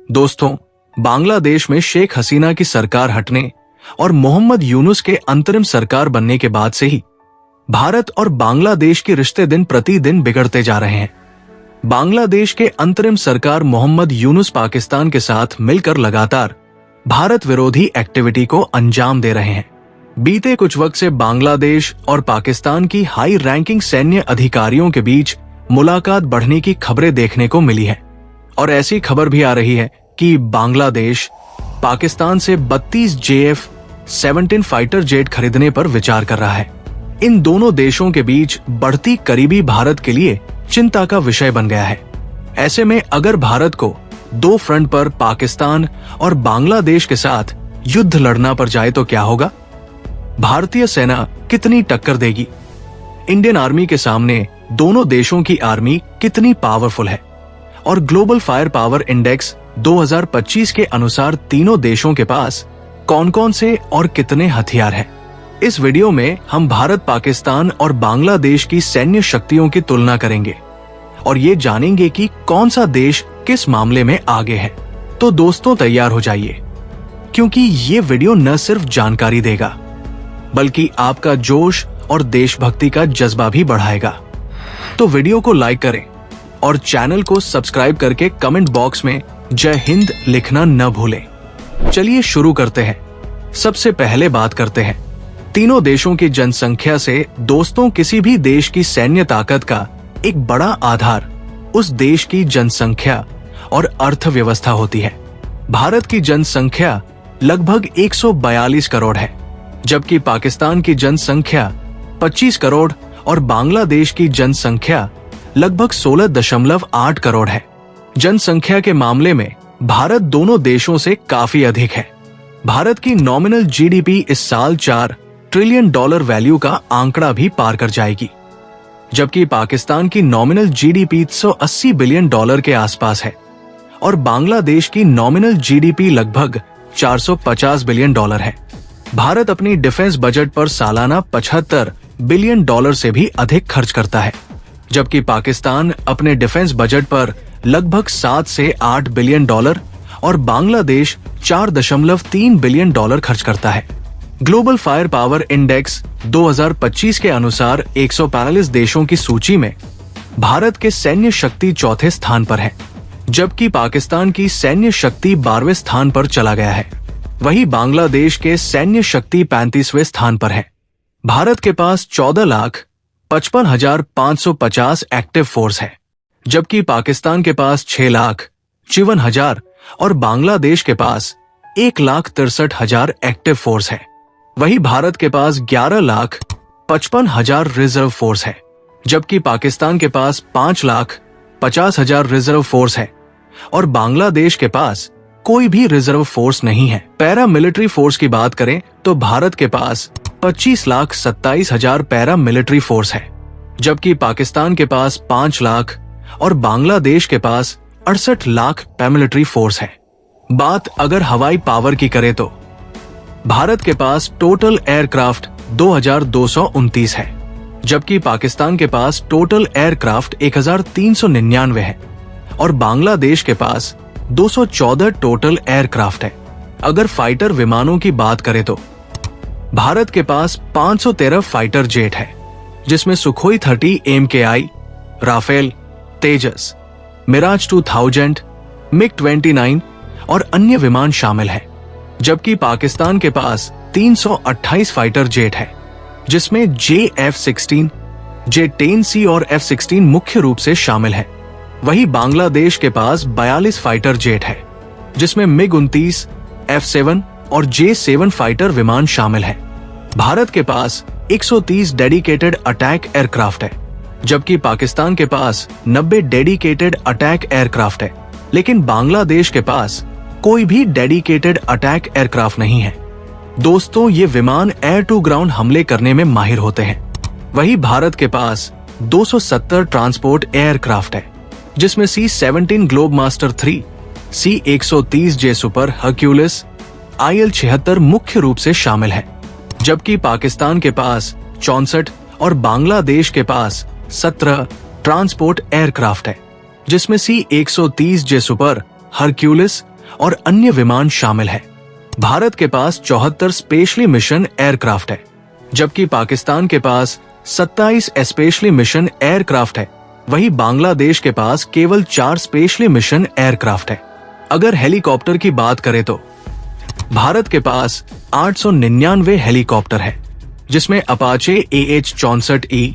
दोस्तों, बांग्लादेश में शेख हसीना की सरकार हटने और मोहम्मद यूनुस के अंतरिम सरकार बनने के बाद से ही भारत और बांग्लादेश के रिश्ते दिन प्रतिदिन बिगड़ते जा रहे हैं। बांग्लादेश के अंतरिम सरकार मोहम्मद यूनुस पाकिस्तान के साथ मिलकर लगातार भारत विरोधी एक्टिविटी को अंजाम दे रहे हैं। बीते कुछ वक्त से बांग्लादेश और पाकिस्तान की हाई रैंकिंग सैन्य अधिकारियों के बीच मुलाकात बढ़ने की खबरें देखने को मिली है और ऐसी खबर भी आ रही है कि बांग्लादेश पाकिस्तान से 32 JF-17 फाइटर जेट खरीदने पर विचार कर रहा है। इन दोनों देशों के बीच बढ़ती करीबी भारत के लिए चिंता का विषय बन गया है। ऐसे में अगर भारत को दो फ्रंट पर पाकिस्तान और बांग्लादेश के साथ युद्ध लड़ना पड़ जाए तो क्या होगा? भारतीय सेना कितनी टक्कर देगी? इंडियन आर्मी के सामने दोनों देशों की आर्मी कितनी पावरफुल है? और ग्लोबल फायर पावर इंडेक्स 2025 के अनुसार तीनों देशों के पास कौन कौन से और कितने हथियार हैं? इस वीडियो में हम भारत, पाकिस्तान और बांग्लादेश की सैन्य शक्तियों की तुलना करेंगे और ये जानेंगे कि कौन सा देश किस मामले में आगे है। तो दोस्तों, तैयार हो जाइए, क्योंकि ये वीडियो न सिर्फ जानकारी देगा बल्कि आपका जोश और देशभक्ति का जज्बा भी बढ़ाएगा। तो वीडियो को लाइक करें और चैनल को सब्सक्राइब करके कमेंट बॉक्स में जय हिंद लिखना न भूलें। चलिए शुरू करते हैं। सबसे पहले बात करते हैं तीनों देशों की जनसंख्या से। दोस्तों, किसी भी देश की सैन्य ताकत का एक बड़ा आधार उस देश की जनसंख्या और अर्थव्यवस्था होती है। भारत की जनसंख्या लगभग 142 करोड़ है, जबकि पाकिस्तान की जनसंख्या 25 करोड़ और बांग्लादेश की जनसंख्या लगभग 16.8 करोड़ है। जनसंख्या के मामले में भारत दोनों देशों से काफी अधिक है। भारत की नॉमिनल जीडीपी इस साल $4 ट्रिलियन वैल्यू का आंकड़ा भी पार कर जाएगी, जबकि पाकिस्तान की नॉमिनल जीडीपी $180 बिलियन के आसपास है और बांग्लादेश की नॉमिनल जीडीपी लगभग $450 बिलियन है। भारत अपनी डिफेंस बजट पर सालाना $75 बिलियन से भी अधिक खर्च करता है, जबकि पाकिस्तान अपने डिफेंस बजट पर लगभग 7 से 8 बिलियन और बांग्लादेश 4.3 बिलियन खर्च करता है। ग्लोबल फायर पावर इंडेक्स 2025 के अनुसार 145 देशों की सूची में भारत के सैन्य शक्ति चौथे स्थान पर है, जबकि पाकिस्तान की सैन्य शक्ति 12वें स्थान पर चला गया है। वहीं बांग्लादेश के सैन्य शक्ति 35वें स्थान पर है। भारत के पास 14,55,550 एक्टिव फोर्स है, जबकि पाकिस्तान के पास 6,54,000 और बांग्लादेश के पास 1,63,000 एक्टिव फोर्स है। वहीं भारत के पास 11,55,000 रिजर्व फोर्स है, जबकि पाकिस्तान के पास 5,50,000 रिजर्व फोर्स है और बांग्लादेश के पास कोई भी रिजर्व फोर्स नहीं है। पैरा मिलिट्री फोर्स की बात करें तो भारत के पास 25,27,000 पैरा मिलिट्री फोर्स है, जबकि पाकिस्तान के पास 5 लाख और बांग्लादेश के पास 68 लाख पैरामिलिट्री फोर्स है। बात अगर हवाई पावर की करें तो भारत के पास टोटल एयरक्राफ्ट 2,229 है, जबकि पाकिस्तान के पास टोटल एयरक्राफ्ट 1,399 है और बांग्लादेश के पास 214 टोटल एयरक्राफ्ट है। अगर फाइटर विमानों की बात करें तो भारत के पास 513 फाइटर जेट है, जिसमें सुखोई 30 MKI, राफेल, तेजस, मिराज 2000, MiG-29 और अन्य विमान शामिल है, जबकि पाकिस्तान के पास 328 फाइटर जेट है, जिसमें JF-16, J-10C और F-16 मुख्य रूप से शामिल है। वहीं बांग्लादेश के पास 42 फाइटर जेट है, जिसमें MiG-29, F-7 और J-7 फाइटर विमान शामिल है। भारत के पास 130 डेडिकेटेड अटैक एयरक्राफ्ट है, जबकि पाकिस्तान के पास 90 डेडिकेटेड अटैक एयरक्राफ्ट है, लेकिन बांग्लादेश के पास कोई भी डेडिकेटेड अटैक एयरक्राफ्ट नहीं है। दोस्तों, ये विमान एयर टू ग्राउंड हमले करने में माहिर होते हैं। वहीं भारत के पास 270 ट्रांसपोर्ट एयरक्राफ्ट है, जिसमें C-17 Globemaster 3, C-130J super Hercules, IL-76 मुख्य रूप से शामिल है, जबकि पाकिस्तान के पास 64 और बांग्लादेश के पास 17 ट्रांसपोर्ट एयरक्राफ्ट है, जिसमें C-130J सुपर हर्क्यूलिस और अन्य विमान शामिल है। भारत के पास 74 स्पेशली मिशन एयरक्राफ्ट है, जबकि पाकिस्तान के पास 27 स्पेशली मिशन एयरक्राफ्ट है। वहीं बांग्लादेश के पास केवल 4 स्पेशली मिशन एयरक्राफ्ट है। अगर हेलीकॉप्टर की बात करें तो भारत के पास 899 हेलीकॉप्टर है, जिसमें अपाचे AH-64E,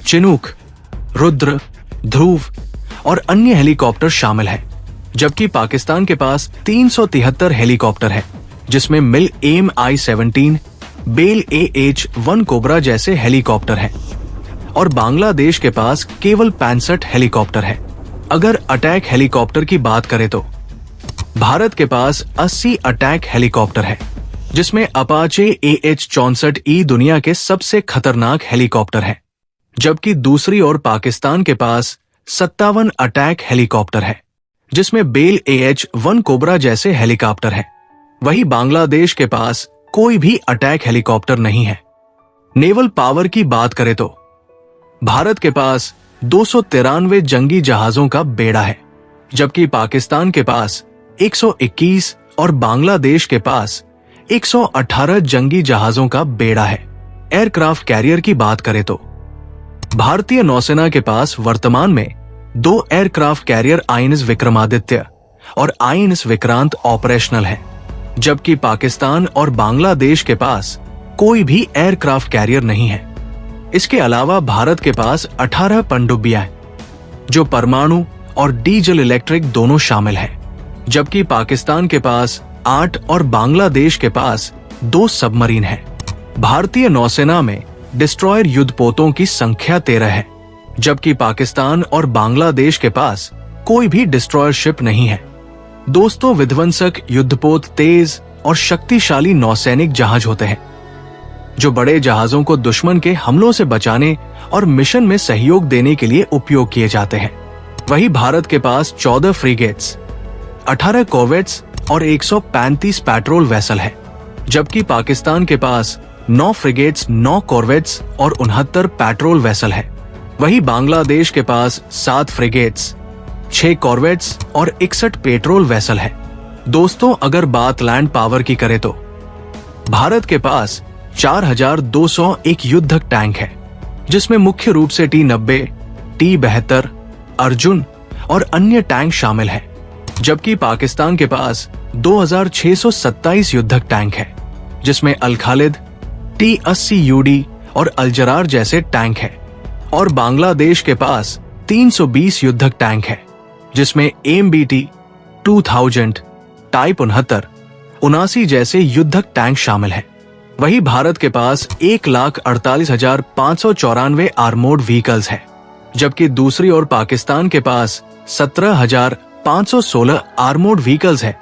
चिनूक, रुद्र, ध्रुव और अन्य हेलीकॉप्टर शामिल है। जबकि पाकिस्तान के पास 373 हेलीकॉप्टर है, जिसमें मिल AIM-17, बेल AH-1 कोबरा जैसे हेलीकॉप्टर हैं। और बांग्लादेश के पास केवल 65 हेलीकॉप्टर है। अगर अटैक हेलीकॉप्टर की बात करें तो भारत के पास 80 अटैक हेलीकॉप्टर है, जिसमें अपाचे AH-64E दुनिया के सबसे खतरनाक हेलीकॉप्टर है। जबकि दूसरी ओर पाकिस्तान के पास 57 अटैक हेलीकॉप्टर है, जिसमें बेल AH-1 कोबरा जैसे हेलीकॉप्टर है। वहीं बांग्लादेश के पास कोई भी अटैक हेलीकॉप्टर नहीं है। नेवल पावर की बात करें तो भारत के पास 293 जंगी जहाजों का बेड़ा है, जबकि पाकिस्तान के पास 121 और बांग्लादेश के पास 118 जंगी जहाजों का बेड़ा है। एयरक्राफ्ट कैरियर की बात करें तो भारतीय नौसेना के पास वर्तमान में 2 एयरक्राफ्ट कैरियर INS विक्रमादित्य और INS विक्रांत ऑपरेशनल हैं, जबकि पाकिस्तान और बांग्लादेश के पास कोई भी एयरक्राफ्ट कैरियर नहीं है। इसके अलावा भारत के पास 18 पनडुब्बियां हैं, जो परमाणु और डीजल इलेक्ट्रिक दोनों शामिल हैं, जबकि पाकिस्तान के पास 8 और बांग्लादेश के पास 2 सबमरीन हैं। भारतीय नौसेना में डिस्ट्रॉयर युद्धपोतों की संख्या 13 है, जबकि पाकिस्तान और बांग्लादेश के पास कोई भी डिस्ट्रॉयर शिप नहीं है। दोस्तों, विध्वंसक युद्धपोत तेज और शक्तिशाली नौसैनिक जहाज होते हैं, जो बड़े जहाजों को दुश्मन के हमलों से बचाने और मिशन में सहयोग देने के लिए उपयोग किए जाते हैं। वहीं भारत के पास 14 फ्रिगेट्स, 18 कॉर्वेट्स और 135 पेट्रोल वेसल है, जबकि पाकिस्तान के पास 9 फ्रिगेट्स, 9 कॉर्वेट्स और 69 पेट्रोल वेसल है। वहीं बांग्लादेश के पास 7 फ्रिगेट्स, 6 कॉर्वेट्स और 61 पेट्रोल वेसल है। दोस्तों, अगर बात लैंड पावर की करें तो भारत के पास 4201 युद्धक टैंक है, जिसमें मुख्य रूप से T-90, T-72, अर्जुन और अन्य टैंक शामिल है। जबकि पाकिस्तान के पास 2627 युद्धक टैंक है, जिसमें अल खालिद, T-80UD और अल-जरार जैसे टैंक है। और बांग्लादेश के पास 320 युद्धक टैंक है, जिसमें AMBT 2000, टाइप 69, 79 जैसे युद्धक टैंक शामिल है। वहीं भारत के पास 1,48,594 आर्मोर्ड व्हीकल्स है, जबकि दूसरी ओर पाकिस्तान के पास 17,516 आर्मोर्ड व्हीकल्स है।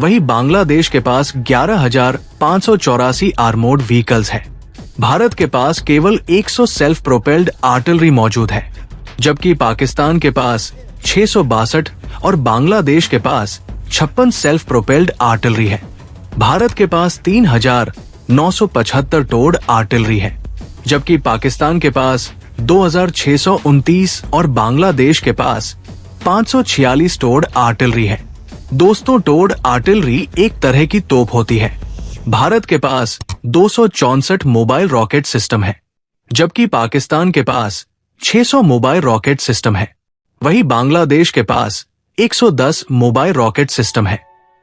वहीं बांग्लादेश के पास 11,584 आर्मोर्ड व्हीकल्स है। भारत के पास केवल 100 सेल्फ प्रोपेल्ड आर्टिलरी मौजूद है, जबकि पाकिस्तान के पास 662 और बांग्लादेश के पास 56 सेल्फ प्रोपेल्ड आर्टिलरी है। भारत के पास 3,975 टोड आर्टिलरी है, जबकि पाकिस्तान के पास 2,629 और बांग्लादेश के पास 546 टोड आर्टिलरी है। दोस्तों, टोड आर्टिलरी एक तरह की तोप होती है। भारत के पास 264 मोबाइल रॉकेट सिस्टम है, जबकि पाकिस्तान के पास 600 मोबाइल रॉकेट सिस्टम है। वहीं बांग्लादेश के पास 110 मोबाइल रॉकेट सिस्टम है।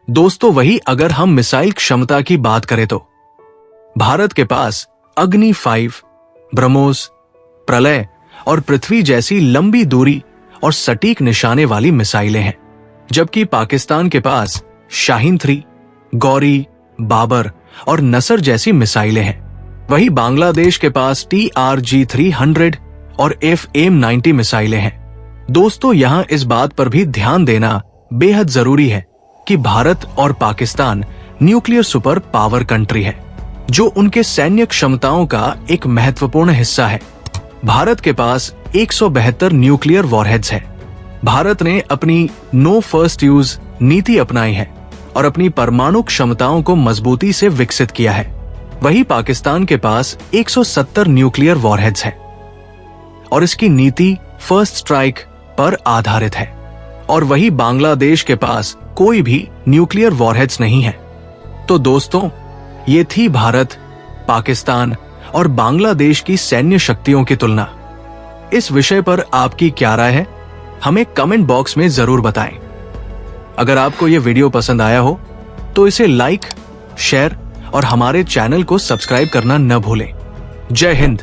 दोस्तों, वही अगर हम मिसाइल क्षमता की बात करें तो भारत के पास अग्नि 5, ब्रह्मोस, प्रलय और पृथ्वी जैसी लंबी दूरी और सटीक निशाने वाली मिसाइलें हैं, जबकि पाकिस्तान के पास शाहीन 3, गौरी, बाबर और नसर जैसी मिसाइलें हैं। वहीं बांग्लादेश के पास TRG-300 और FAM-90 मिसाइलें हैं। दोस्तों, यहाँ इस बात पर भी ध्यान देना बेहद जरूरी है कि भारत और Pakistan nuclear super power country है, जो उनके सैन्य क्षमताओं का एक महत्वपूर्ण हिस्सा है। भारत के पास 172 न्यूक्लियर वॉरहेड्स है। भारत ने अपनी नो फर्स्ट यूज नीति अपनाई है और अपनी परमाणु क्षमताओं को मजबूती से विकसित किया है। वहीं पाकिस्तान के पास 170 न्यूक्लियर वॉरहेड्स है और इसकी नीति फर्स्ट स्ट्राइक पर आधारित है और वही बांग्लादेश के पास कोई भी न्यूक्लियर वॉरहेड्स नहीं है। तो दोस्तों, ये थी भारत, पाकिस्तान और बांग्लादेश की सैन्य शक्तियों की तुलना। इस विषय पर आपकी क्या राय है, हमें कमेंट बॉक्स में जरूर बताएं। अगर आपको यह वीडियो पसंद आया हो तो इसे लाइक, शेयर और हमारे चैनल को सब्सक्राइब करना न भूलें। जय हिंद।